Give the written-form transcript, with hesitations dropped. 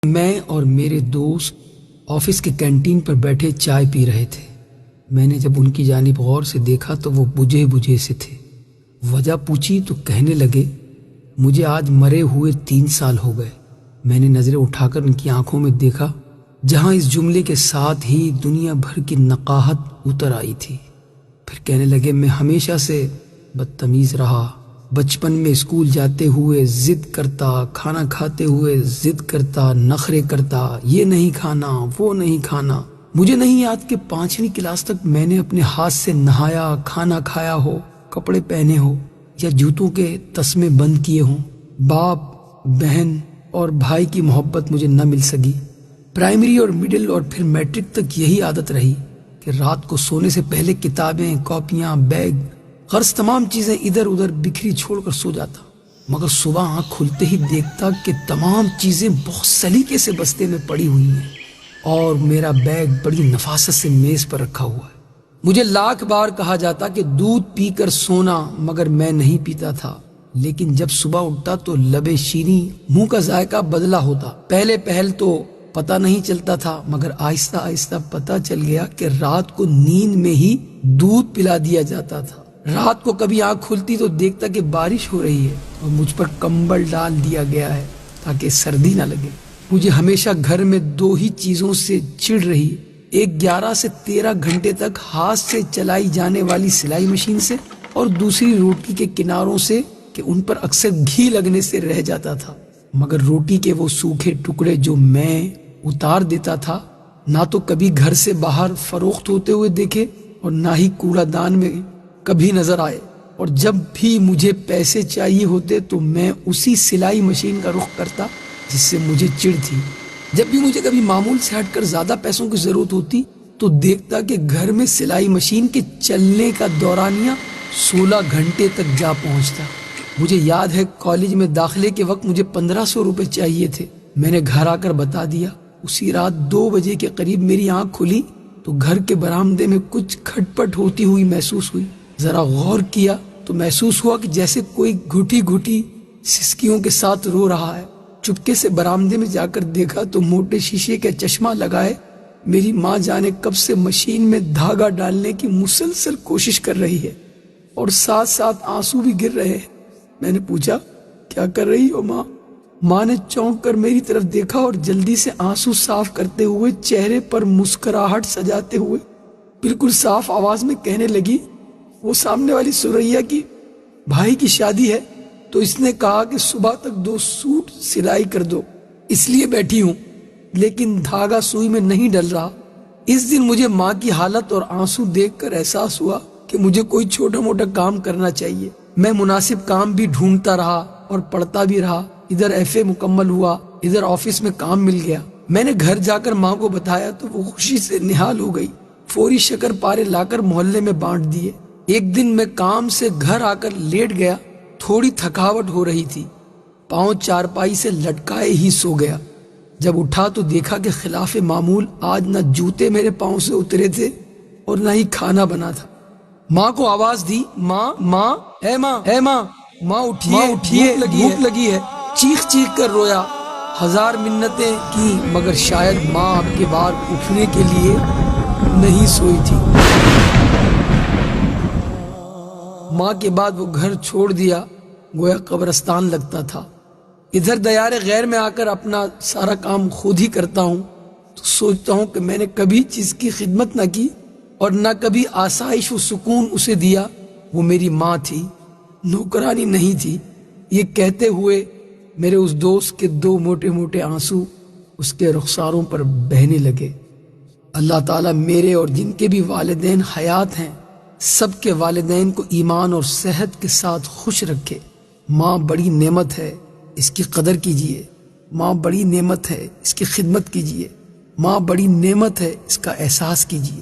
میں اور میرے دوست آفس کے کینٹین پر بیٹھے چائے پی رہے تھے۔ میں نے جب ان کی جانب غور سے دیکھا تو وہ بجھے بجھے سے تھے۔ وجہ پوچھی تو کہنے لگے، مجھے آج مرے ہوئے 3 سال ہو گئے۔ میں نے نظریں اٹھا کر ان کی آنکھوں میں دیکھا، جہاں اس جملے کے ساتھ ہی دنیا بھر کی نقاہت اتر آئی تھی۔ پھر کہنے لگے، میں ہمیشہ سے بدتمیز رہا۔ بچپن میں اسکول جاتے ہوئے ضد کرتا، کھانا کھاتے ہوئے ضد کرتا، نخرے کرتا، یہ نہیں کھانا، وہ نہیں کھانا۔ مجھے نہیں یاد کہ 5ویں کلاس تک میں نے اپنے ہاتھ سے نہایا، کھانا کھایا ہو، کپڑے پہنے ہو یا جوتوں کے تسمے بند کیے ہوں۔ باپ، بہن اور بھائی کی محبت مجھے نہ مل سکی۔ پرائمری اور مڈل اور پھر میٹرک تک یہی عادت رہی کہ رات کو سونے سے پہلے کتابیں، کاپیاں، بیگ، غرض تمام چیزیں ادھر ادھر بکھری چھوڑ کر سو جاتا، مگر صبح آنکھ کھلتے ہی دیکھتا کہ تمام چیزیں بہت سلیقے سے بستے میں پڑی ہوئی ہیں اور میرا بیگ بڑی نفاست سے میز پر رکھا ہوا ہے۔ مجھے لاکھ بار کہا جاتا کہ دودھ پی کر سونا، مگر میں نہیں پیتا تھا۔ لیکن جب صبح اٹھتا تو لبے شیریں، منہ کا ذائقہ بدلا ہوتا۔ پہلے پہل تو پتہ نہیں چلتا تھا، مگر آہستہ آہستہ پتہ چل گیا کہ رات کو نیند میں ہی دودھ پلا دیا جاتا تھا۔ رات کو کبھی آنکھ کھلتی تو دیکھتا کہ بارش ہو رہی ہے اور مجھ پر کمبل ڈال دیا گیا ہے تاکہ سردی نہ لگے۔ مجھے ہمیشہ گھر میں 2 ہی چیزوں سے چڑ رہی، ایک 11 سے 13 گھنٹے تک ہاتھ سے چلائی جانے والی سلائی مشین سے، اور دوسری روٹی کے کناروں سے کہ ان پر اکثر گھی لگنے سے رہ جاتا تھا۔ مگر روٹی کے وہ سوکھے ٹکڑے جو میں اتار دیتا تھا، نہ تو کبھی گھر سے باہر فروخت ہوتے ہوئے دیکھے اور نہ ہی کوڑا دان میں کبھی نظر آئے۔ اور جب بھی مجھے پیسے چاہیے ہوتے تو میں اسی سلائی مشین کا رخ کرتا جس سے مجھے چڑ تھی۔ جب بھی مجھے کبھی معمول سے ہٹ کر زیادہ پیسوں کی ضرورت ہوتی تو دیکھتا کہ گھر میں سلائی مشین کے چلنے کا دورانیہ 16 گھنٹے تک جا پہنچتا۔ مجھے یاد ہے کالج میں داخلے کے وقت مجھے 1500 روپے چاہیے تھے۔ میں نے گھر آ کر بتا دیا۔ اسی رات 2 بجے کے قریب میری آنکھ کھلی تو گھر کے برآمدے میں کچھ کھٹ پٹ ہوتی ہوئی محسوس ہوئی۔ ذرا غور کیا تو محسوس ہوا کہ جیسے کوئی گھٹی گھٹی سسکیوں کے ساتھ رو رہا ہے۔ چپکے سے برآمدے میں جا کر دیکھا تو موٹے شیشے کا چشمہ لگائے میری ماں جانے کب سے مشین میں دھاگا ڈالنے کی مسلسل کوشش کر رہی ہے اور ساتھ ساتھ آنسو بھی گر رہے ہیں۔ میں نے پوچھا، کیا کر رہی ہو ماں؟ ماں نے چونک کر میری طرف دیکھا اور جلدی سے آنسو صاف کرتے ہوئے چہرے پر مسکراہٹ سجاتے ہوئے بالکل صاف آواز میں کہنے لگی، وہ سامنے والی سریا کی بھائی کی شادی ہے تو اس نے کہا کہ صبح تک 2 سوٹ سلائی کر دو، اس لیے بیٹھی ہوں، لیکن دھاگا سوئی میں نہیں ڈل رہا۔ اس دن مجھے ماں کی حالت اور آنسو دیکھ کر احساس ہوا کہ مجھے کوئی چھوٹا موٹا کام کرنا چاہیے۔ میں مناسب کام بھی ڈھونڈتا رہا اور پڑھتا بھی رہا۔ ادھر FA مکمل ہوا، ادھر آفس میں کام مل گیا۔ میں نے گھر جا کر ماں کو بتایا تو وہ خوشی سے نہال ہو گئی۔ فوری شکر پارے لا کر محلے میں بانٹ دیے۔ ایک دن میں کام سے گھر آ کر لیٹ گیا، تھوڑی تھکاوٹ ہو رہی تھی، پاؤں چارپائی سے لٹکائے ہی سو گیا۔ جب اٹھا تو دیکھا کہ خلاف معمول آج نہ جوتے میرے پاؤں سے اترے تھے اور نہ ہی کھانا بنا تھا۔ ماں کو آواز دی، ماں ماں، اے ماں، اے ماں، ماں اٹھیے، بھوک لگی ہے۔ چیخ چیخ کر رویا، 1000 منتیں کی، مگر شاید ماں اب کے بار اٹھنے کے لیے نہیں سوئی تھی۔ ماں کے بعد وہ گھر چھوڑ دیا، گویا قبرستان لگتا تھا۔ ادھر دیار غیر میں آ کر اپنا سارا کام خود ہی کرتا ہوں تو سوچتا ہوں کہ میں نے کبھی چیز کی خدمت نہ کی اور نہ کبھی آسائش و سکون اسے دیا۔ وہ میری ماں تھی، نوکرانی نہیں تھی۔ یہ کہتے ہوئے میرے اس دوست کے 2 موٹے موٹے آنسو اس کے رخساروں پر بہنے لگے۔ اللہ تعالیٰ میرے اور جن کے بھی والدین حیات ہیں، سب کے والدین کو ایمان اور صحت کے ساتھ خوش رکھے۔ ماں بڑی نعمت ہے، اس کی قدر کیجیے۔ ماں بڑی نعمت ہے، اس کی خدمت کیجیے۔ ماں بڑی نعمت ہے، اس کا احساس کیجیے۔